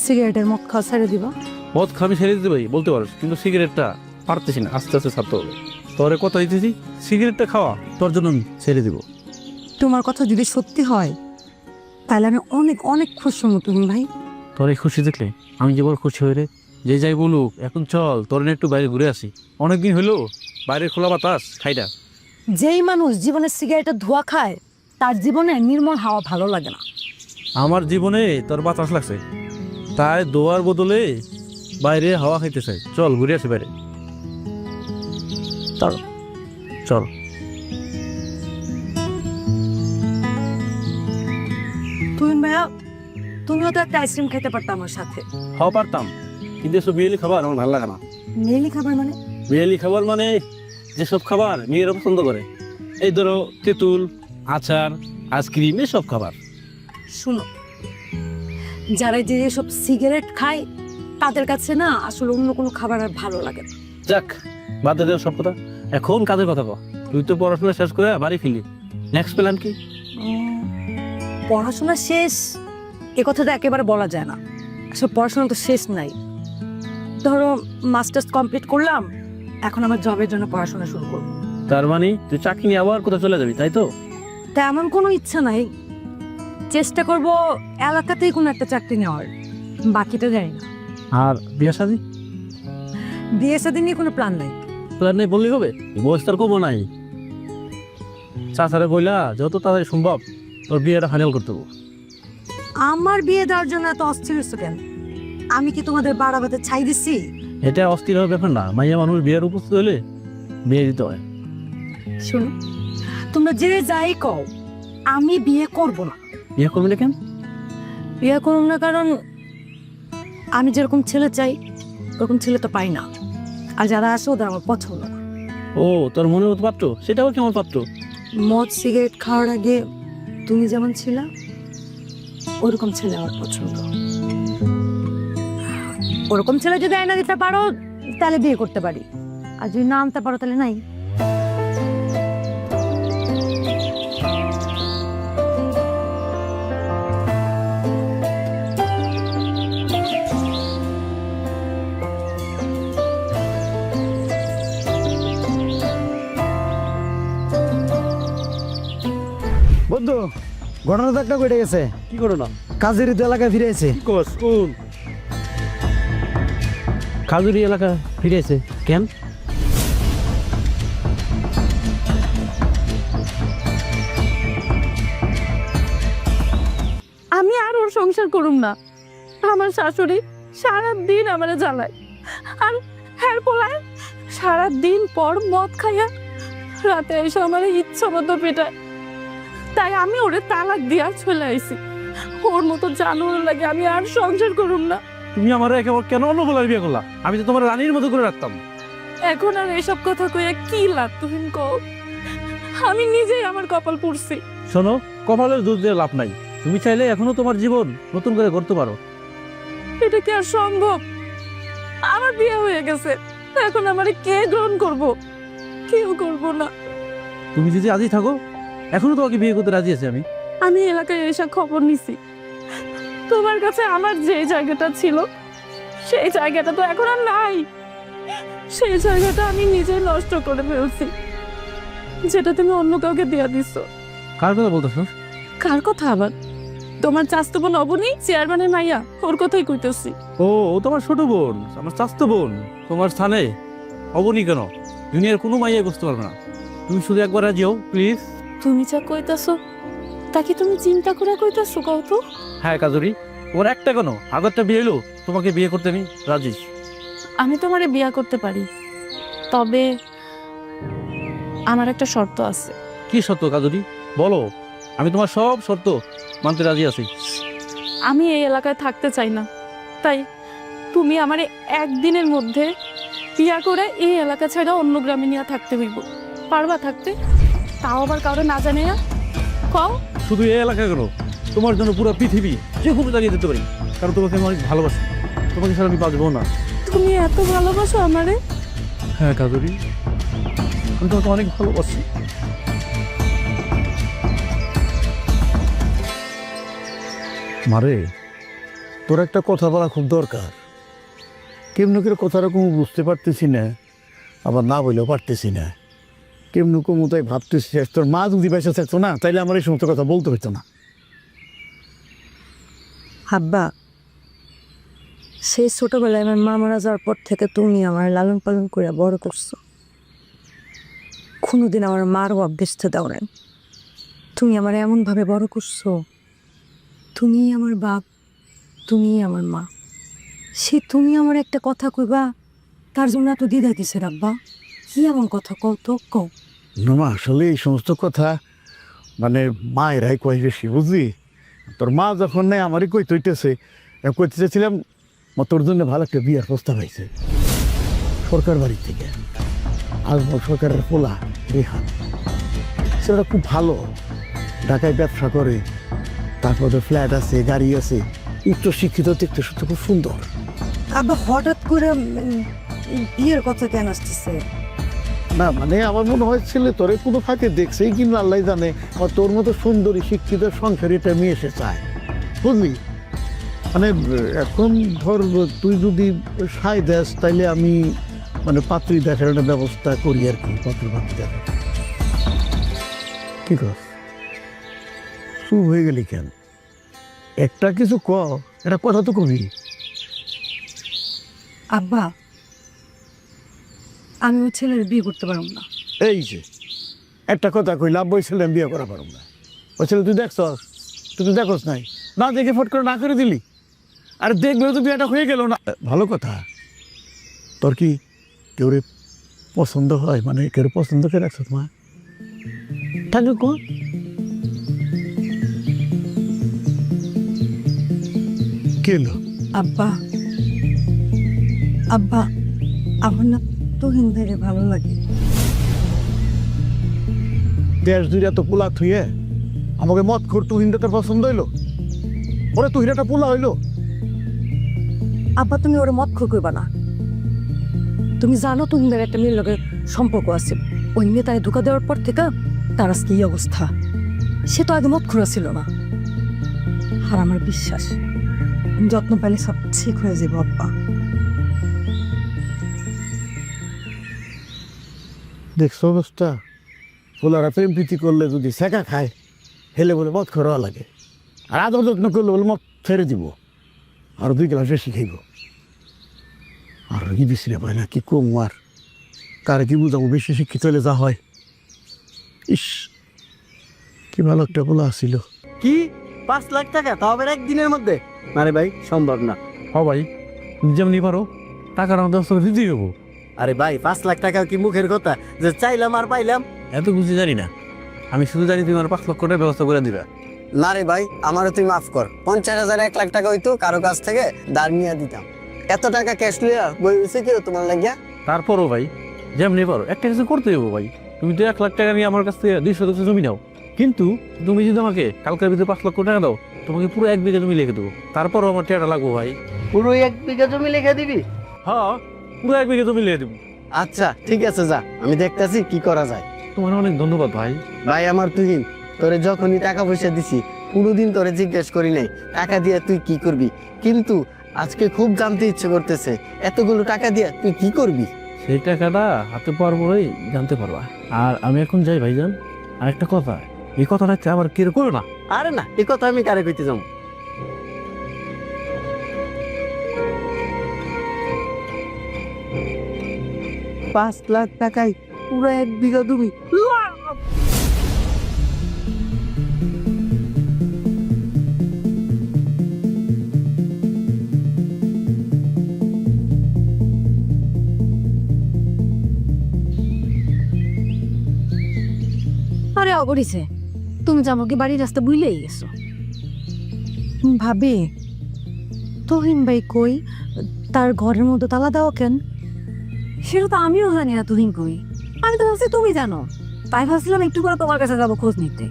সিগারেটের মদ খাওয়া ছেড়ে দিবা? মদ খাবি ছেড়ে দিতে পারি বলতে পারো, কিন্তু সিগারেটটা পারতেছি না, আস্তে আস্তে ছাড়তে হবে। তোরে কথা দিতেছি, সিগারেটটা খাওয়া তোর জন্য আমি ছেড়ে দিব। তোমার কথা যদি সত্যি হয় তাহলে আমি অনেক অনেক খুশি হব তুমি ভাই। তোর এই খুশি দেখলে আমি যে বড় খুশি হয়ে রে। যে যাই বলুক, এখন চল তোর নিয়ে একটু বাইরে ঘুরে আসি। অনেকদিন হলো বাইরের খোলা বাতাস খাইটা। যেই মানুষ জীবনে সিগারেটের ধোঁয়া খায় তার জীবনে নির্মল হাওয়া ভালো লাগে না। আমার জীবনে তোর বাতাস লাগছে, তাই দোয়ার বদলে বাইরে হাওয়া খাইতে চাই। চল ঘুরে আসি বাইরে, চল। চল। তুই ভাইয়া, তুমিও তো একটা আইসক্রিম খেতে পারতাম আমার সাথে। খাওয়া পারতাম, কিন্তু এসব বিয়েলি খাবার আমার ভালো লাগে না। মেয়েলি খাবার মানে? বিয়েলি খাবার মানে যেসব খাবার মেয়েরা পছন্দ করে, এই ধরো তেঁতুল, আচার, আইসক্রিম, এসব খাবার। শুনো, যারা যে সব সিগারেট খায় তাদের কাছে না আসলে অন্য কোনো খাবার আর ভালো লাগে না। যাক, বাদ দে সব কথা, এখন কাজের কথা কও। তুই তো পড়াশোনা শেষ করে বাড়ি ফিরলি, নেক্সট প্ল্যান কি? পড়াশোনা শেষ এ কথাটা একেবারে বলা যায় না। আসলে পড়াশোনা তো শেষ নাই। ধরো মাস্টার্স কমপ্লিট করলাম, এখন আমার জবের জন্য পড়াশোনা শুরু করব। তার মানে তুই চাকরি নিয়ে আবার কোথাও চলে যাবি, তাই তো? তা এমন কোনো ইচ্ছা নাই, চেষ্টা করব এলাকাতেই কোনো একটা চাকরি নেওয়ার, বাকিটা জানি না। আর বিয়ে শাদী? বিয়ে শাদী নিয়ে কোনো প্ল্যান নাই। প্ল্যান নেই বললেই হবে? বয়স তার কমও নাই। চাচারে বইলা যত তাড়াতাড়ি সম্ভব তোর বিয়েটা ফাইনাল করতে হবে। আমার বিয়ে দেওয়ার জন্য এত অস্থির হচ্ছে কেন? আমি কি তোমাদের বাড়াবাতে ছাই দিচ্ছি? এটা অস্থির হওয়ার ব্যাপার না, মাইয়া মানুষ বিয়ের উপস্থিত হলে বিয়ে দিতে হয়। শোনো, তোমরা যে যাই কও, আমি বিয়ে করব না। বিয়ে করবি না কেন? বিয়ে করব না কারণ আমি যেরকম ছেলে চাই ওরকম ছেলে তো পাই না, আর যারা আসে ওদের আমার পছন্দ না। ও, তোর মনের মতো পাত্র, সেটাও কেমন পাত্র? মদ সিগারেট খাওয়ার আগে তুমি যেমন ছিলা ওরকম ছেলে আমার পছন্দ। ওরকম ছেলে যদি আয়না দিতে পারো তাহলে বিয়ে করতে পারি, আর যদি না আনতে পারো তাহলে নাই। বন্ধু, ঘটনা তো একটা ঘটে গেছে। কি করো না? কাজের এলাকায় ফিরে এসে। কোন খাজুরি এলাকা ফিরেছে কেন? আমি আর ওর সংসার করুম না। আমার শাশুড়ি সারাদিন আমারে জ্বালায়, আর হ্যার পোলায় সারাদিন পর মদ খাইয়া রাতে এসে আমার ইচ্ছা মতো পেটায়। তাই আমি ওরে তালাক দিয়া চলে আইছি। ওর মতো জানোয়ার লাগে আমি আর সংসার করুম না। তুমি আমার একেবারে কেন অন্য বলার বিয়ে করলা? আমি তো তোমার রানীর মতো করে রাখতাম। এখন আর এসব কথা কইয়া কি লাভ তুমি কও? আমি নিজেই আমার কপাল পুড়ছি। শোনো, কপালের দুধ দিয়ে লাভ নাই। তুমি চাইলে এখনো তোমার জীবন নতুন করে করতে পারো। এটা কি আর সম্ভব? আমার বিয়ে হয়ে গেছে, এখন আমারে কে গ্রহণ করব? কেউ করব না। তুমি যদি আজই থাকো, এখনো তোমাকে বিয়ে করতে রাজি আছি আমি। আমি এলাকায় এসে খবর নিছি, তোমার কাছে আমার যে জায়গাটা ছিল সেই জায়গাটা তো এখন আর নাই। সেই জায়গাটা আমি নিজে নষ্ট করে ফেলছি, যেটা তুমি অন্য কাউকে দিয়া দিছো। কার কথা বলতেছো? কার কথা আবার? তোমার চাস্তো বোন অবনী, চেয়ারম্যানের মাইয়া, ওর কথাই কইতেছি। ও, ও তোমার ছোট বোন, আমার চাচাতো বোন। তোমার স্থানে অবনি কেন? দুনিয়ার কোনো মাইয়াই বুঝতে পারবে না। তুমি শুধু একবার রাজি হও প্লিজ। তুমি যা কইতাছো তা কি তুমি চিন্তা করে কইতাছো কও তো? হ্যাঁ কাজুরি, ওর একটা কেন, আগরটা বিয়ে এলো, তোমাকে বিয়ে করতে আমি রাজি। আমি তোমারে বিয়া করতে পারি, তবে আমার একটা শর্ত আছে। কি শর্ত কাজুরি, বলো। আমি তোমার সব শর্ত মানতে রাজি আছি। আমি এই এলাকায় থাকতে চাই না, তাই তুমি আমারে একদিনের মধ্যে বিয়া করে এই এলাকা ছাড়া অন্য গ্রামে নিয়ে থাকতে হইব। পারবা থাকতে? তাও আবার কাউরে না জানে না? কও। শুধু এই এলাকা কেন, তোমার জন্য পুরো পৃথিবী যে কোনো জায়গায় যেতে পারি, কারণ তোমাকে আমি অনেক ভালোবাসি। তোমাকে ছাড়া আমি বাঁচবো না। তুমি এত ভালোবাসো আমারে? হ্যাঁ কাজুরি, আমি তোমাকে অনেক ভালোবাসি। মারে, তোর একটা কথা বলা খুব দরকার। কেমন করে কথাটা কোনো বুঝতে পারতেছি না, আবার না বলেও পারতেছি না। কেমন কমু তাই ভাবতেছি, তোর মা যদি বেঁচে থাকতো না তাইলে আমার এই সমস্ত কথা বলতে হতো না। হাব্বা, সেই ছোটবেলায় আমার মা মারা যাওয়ার পর থেকে তুমি আমার লালন পালন করে বড় করছো। কোনোদিন আমার মার অভাব বুঝতে দাও না। তুমি আমার এমনভাবে বড় করছো, তুমি আমার বাপ, তুমি আমার মা। সে তুমি আমার একটা কথা কইবা, তার জন্য এত দ্বিধা কিসের আব্বা? কি এমন কথা কও তো, কও। না আসলে এই সমস্ত কথা মানে মায়েরাই কয় বেশি, বুঝলি? তোর মা যখন নেই আমারই কইতে হইতেছে, কইতে চাইছিলাম তোর জন্য ভালো একটা বিয়ের প্রস্তাব হয়েছে সরকার বাড়ি থেকে। আজমল সরকারের পোলা রেহান, সেটা খুব ভালো, ঢাকায় ব্যবসা করে, তারপরে ফ্ল্যাট আছে, গাড়ি আছে, উচ্চ শিক্ষিত, দেখতে সত্যি খুব সুন্দর। আব্বা হঠাৎ করে বিয়ের কথা কেন আসতেছে? না মানে আমার মনে হয় ছেলে তোরে কোনো ফাঁকে দেখছে কিন্তু আল্লাহ জানে, আর তোর মতো সুন্দরী শিক্ষিত সংসারে এটা মেয়ে এসে চায়, বুঝলি? মানে এখন ধর তুই যদি সায় দেস তাইলে আমি মানে পাত্রী দেখার একটা ব্যবস্থা করি আর কি, পাত্রী দেখা। কি কর চুপ হয়ে গেলি কেন? একটা কিছু ক, এটা কথা তো কবি। আব্বা, আমি ওই ছেলের বিয়ে করতে পারব না। এই যে একটা কথা কইলাম, ওই ছেলে আমি বিয়ে করা পারব না। ওই ছেলে তুই দেখছ, তুই তো দেখোস নাই, না দেখে ফট করে না করে দিলি। আর দেখবে তো বিয়েটা হয়ে গেল না, ভালো কথা। তোর কি কেউ পছন্দ হয়, মানে কেউ পছন্দ করে রাখছ মা? তাহলে কো কেলো? আব্বা, আব্বা, আমার না তুহিন ভাইরে ভালো লাগে। দেশ দুই এত পোলা থুয়ে আমাকে মত খোর তুহিনটা তোর পছন্দ হইলো? ওরে তুহিনটা পোলা হইলো? আব্বা, তুমি ওরে মত খোর করবা না। তুমি জানো তুহিন ভাইয়ের একটা মেয়ের লগে সম্পর্ক আছে। ওই মেয়ে তাই ধোকা দেওয়ার পর থেকে তার আজকে এই অবস্থা। সে তো আগে মত খোরা ছিল না। আর আমার বিশ্বাস যত্ন পেলে সব ঠিক হয়ে যাবে আব্বা। দেখছো অবস্থা? পোলারা প্রেম প্রীতি করলে যদি সেকা খায়, হেলে বলে মদ খাওয়া লাগে, আর আদর যত্ন করলে বলে মদ ছেড়ে দিব, আর 2 গ্লাস বেশি খাইব। আর কি বিশ্রে পায় না, কি কম আর কারে কি বুঝাবো? বেশি শিক্ষিত হলে যা হয়। ইস, কি ভালো একটা পোলা আসছিল। কি 5 লাখ টাকা তাও আবার একদিনের মধ্যে? আরে ভাই সম্ভব না। হ ভাই, যেমনি পারো টাকার আমাদের দিতে হবো। আরে ভাই 5 লাখ টাকা কি মুখের কথা যে চাইলাম আর পাইলাম? এত বুঝি জানি না, আমি শুধু জানি তুমি আমার 5 লক্ষ টাকার ব্যবস্থা করে দিবা। না রে ভাই, আমারও তুই মাফ কর। 50,000 1 লাখ টাকা হইতো কারো কাছ থেকে ধার নিয়ে দিতাম। এত টাকা ক্যাশ লিয়া বই হইছে কি তোমার লাগিয়া? তারপরও ভাই যেমনি পারো একটা কিছু করতে হবো ভাই। তুমি তো 1 লাখ টাকা নিয়ে আমার কাছ থেকে 2 শতাংশ জমি নাও, কিন্তু তুমি যদি আমাকে কালকের ভিতরে 5 লক্ষ টাকা দাও, তোমাকে পুরো 1 বিঘা জমি লিখে দেবো। তারপরও আমার টাকাটা লাগবো ভাই। পুরো 1 বিঘা জমি লিখে দিবি? হ্যাঁ, পুরো 1 বিঘা জমি লিখে দেবো। আচ্ছা ঠিক আছে, যা, আমি দেখতাছি কি করা যায়। তোমার অনেক ধন্যবাদ ভাই। ভাই আমার তুহিন, তোরে যখনই টাকা পয়সা দিছি কোনোদিন তোরে জিজ্ঞেস করি নাই টাকা দিয়ে তুই কি করবি, কিন্তু আজকে খুব জানতে ইচ্ছে করতেছে এতগুলো টাকা দিয়ে তুই কি করবি। সেই টাকাটা হাতে পাওয়ার পরেই জানতে পারবা। আর আমি এখন যাই ভাইজান, আর একটা কথা, এই কথাটা আবার কেউ করো না। আরে না, এই কথা আমি কারে কইতে যাবো? $5 লাখ টাকায় পুরো 1 বিঘা জমি। আরে অগরিছে, তুমি যে আমাকে বাড়ির রাস্তা বুঝলেই গেছো। ভাবি, তুহিন ভাই কই? তার ঘরের মধ্যে তালা দেওয়া কেন? সেটা তো আমিও জানি না তুহিন কই। আমি তো ভাবছি তুমি জানো, তাই ভাবছিলাম একটু করে তোমার কাছে যাবো খোঁজ নিতে।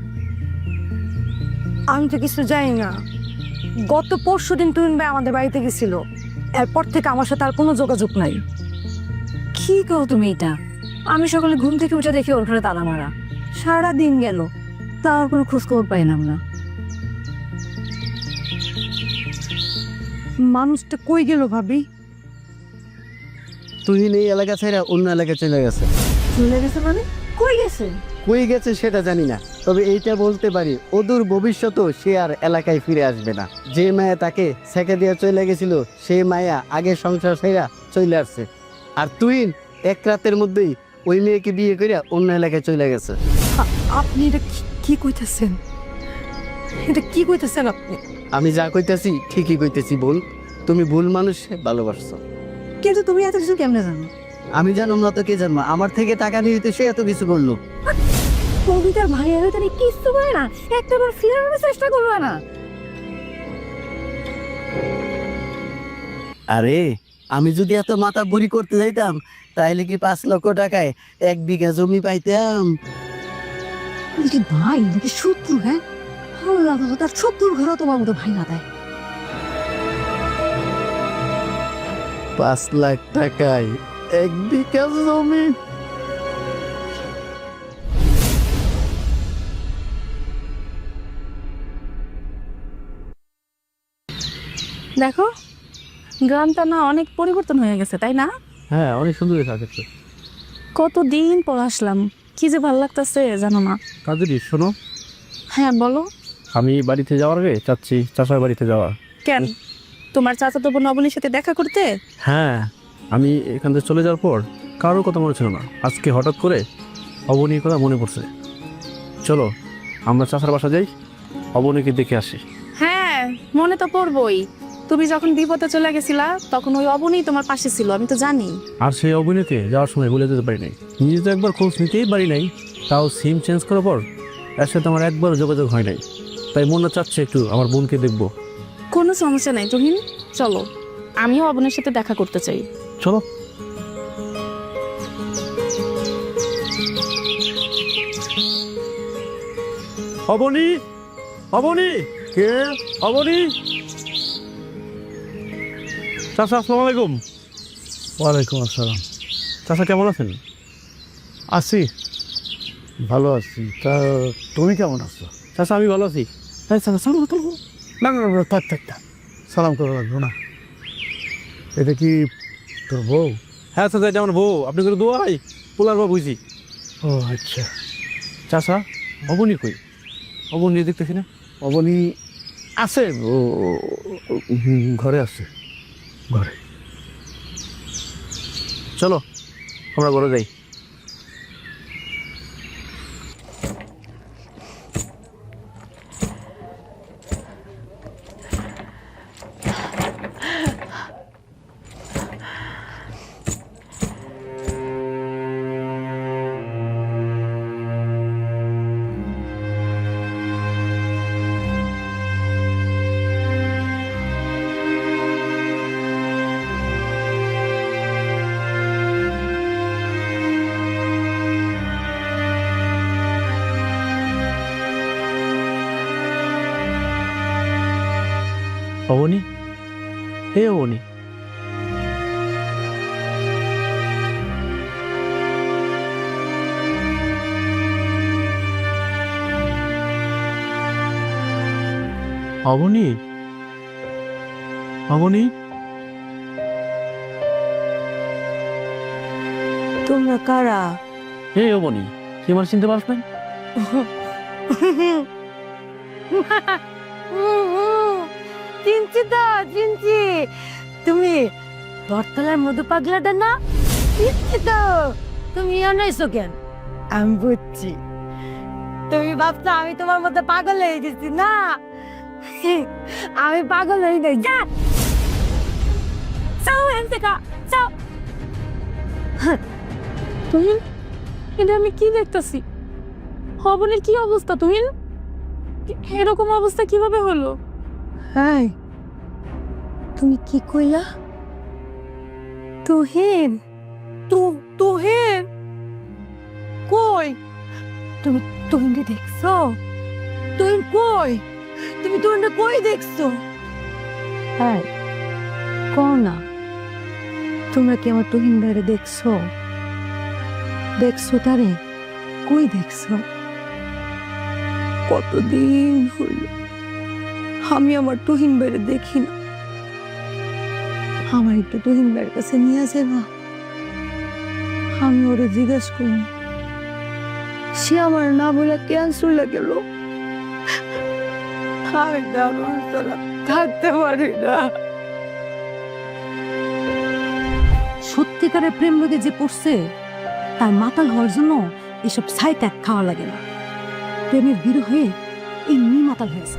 আমি তো কিছু জানি না। গত 5 দিন তুহিন ভাই আমাদের বাড়িতে গেছিল, এরপর থেকে আমার সাথে আর কোনো যোগাযোগ নাই। কি কও তুমি এটা? আমি সকালে ঘুম থেকে উঠে দেখি ওর ঘরে তালা মারা। সারা দিন গেল, তার কোনো খোঁজ খবর পাইলাম না। মানুষটা কই গেল ভাবি? তুহিন এই এলাকা ছেড়ে অন্য এলাকায় চলে গেছে। চলে গেছে মানে? কই গেছে? কই গেছে সেটা জানি না, তবে এইটা বলতে পারি অদূর ভবিষ্যতেও সে আর এলাকায় ফিরে আসবে না। যে মায়া তাকে ছেঁকে দিয়ে চলে গেছিল সেই মায়া আগে সংসার ছেড়া চলে আসছে। আর তুই এক রাতের মধ্যেই ওই মেয়েকে বিয়ে করে অন্য এলাকায় চলে গেছে। আপনি এটা কি কইতেছেন? এটা কি কইতেছেন আপনি? আমি যা কইতেছি ঠিকই কইতেছি বোন, তুমি ভুল মানুষে ভালোবাসছো। কিন্তু তুমি এত কিছু কেমনে জানো? আমি জানো না তো কে জানবো, আমার থেকে টাকা নিয়ে সে এত কিছু করলো। কবিতার ভাইয়া তার কিচ্ছু করে না, একটাবার ফিরানোর চেষ্টা করবে না। আরে আমি যদি এত মাথা বড়ি করতে যাইতাম তাহলে কি 5 লক্ষ টাকায় 1 বিঘা জমি পাইতাম। নাকি ভাই নাকি শত্রু? হ্যাঁ, আল্লাহ বাবা, তার শত্রুর ঘরেও তোমার মতো ভাই না দেয়। 5 লাখ টাকায় 1 বিঘা জমি। দেখো, গ্রামটা না অনেক পরিবর্তন হয়ে গেছে, তাই না? হ্যাঁ, অনেক সুন্দর হয়েছে। কতদিন পর আসলাম, কি যে ভালো লাগতেছে জানো না। কাজেরই শোনো, হ্যাঁ বলো। আমি বাড়িতে যাওয়ার আগে চাচ্ছি চাচার বাড়িতে যাওয়া। কেন, তোমার চাচাতো বোন অবনীর সাথে দেখা করতে? হ্যাঁ, আমি এখান থেকে চলে যাওয়ার পর কারোর কথা মনে ছিল না, আজকে হঠাৎ করে অবনীর কথা মনে পড়ছে। চলো আমরা চাচার বাসা যাই, অবনীকে দেখে আসি। হ্যাঁ, মনে তো পড়বই। তুমি যখন বিপদে চলে গেছিলা তখন ওই অবনী তোমার পাশে ছিল, আমি তো জানি। আর সেই অবনীকে যাওয়ার সময় বলে যেতে পারি নাই, নিজে তো একবার খোঁজ নিতেই পারি নাই, তাও সিম চেঞ্জ করার পর এর সাথে আমার একবার যোগাযোগ হয় নাই। তাই মনটা চাচ্ছে একটু আমার বোনকে দেখবো। কোনো সমস্যা নাই তুহিন, চলো, আমিও অবনীর সাথে দেখা করতে চাই। চলো। অবনী, অবনী, কে? অবনী। চাচা আসসালামু আলাইকুম। ওয়ালাইকুম আসসালাম। চাচা কেমন আছেন? আছি, ভালো আছি। তা তুমি কেমন আছো? চাচা আমি ভালো আছি। হ্যাঁ চাচা, চলো চলো। না না না, থাক থাক থাক, সালাম করা লাগবো না। এটা কি তোর বউ? হ্যাঁ চাচা, এটা আমার বউ। আপনি করে দোয়াই পোলার বা বুঝি। ও আচ্ছা। চাচা অবনী কই? অবনী দেখতেছি না। অবনী আছে, ও ঘরে আছে, ঘরে। চলো আমরা ঘরে যাই। অবনী, হে অবনী। অবনী, অবনী। তোমরা কারা? হে অবনী, তুই আমার চিনতে পারছ না? চিনছি তো, চিনছি। তুমি বটতলার মধু পাগলাটা না? চিনছি তো। তুমি আনাইছো কেন? আমি বুঝছি, তুমি ভাবছো আমি তোমার মধ্যে পাগল হয়ে গেছি না? আমি পাগল হয়ে যাই। যা চাও এন থেকে চাও। তুহিন, এটা আমি কি দেখতেছি? অবনীর কি অবস্থা তুহিন? এরকম অবস্থা কিভাবে হলো? হ্যাঁ, তুমি কি কইলা? তুহিন? তুহিন কই? তুমি তুহিনকে দেখছো? তুহিন কই? তুমি তুহিনটা কই দেখছো? হ্যাঁ, কও না, তোমরা কি আমার তুহিন ভাইরে দেখছো? দেখছো তারে? কই দেখছো? কতদিন হইল আমি আমার তুহিন বাইরে দেখি না। আমার একটু তুহিন ভাইয়ের কাছে নিয়ে যাবা, আমি ওরে জিজ্ঞেস করুন সে আমার না বলে ক্যান্সার লেগে গেল। আমি দারুণ ছাড়া থাকতে পারি না। সত্যিকারের প্রেম রোগে যে পড়ছে তার মাতাল হওয়ার জন্য এসব ছাই ত্যাগ খাওয়া লাগে না। প্রেমের বিরহে এমনি মাতাল হয়েছে।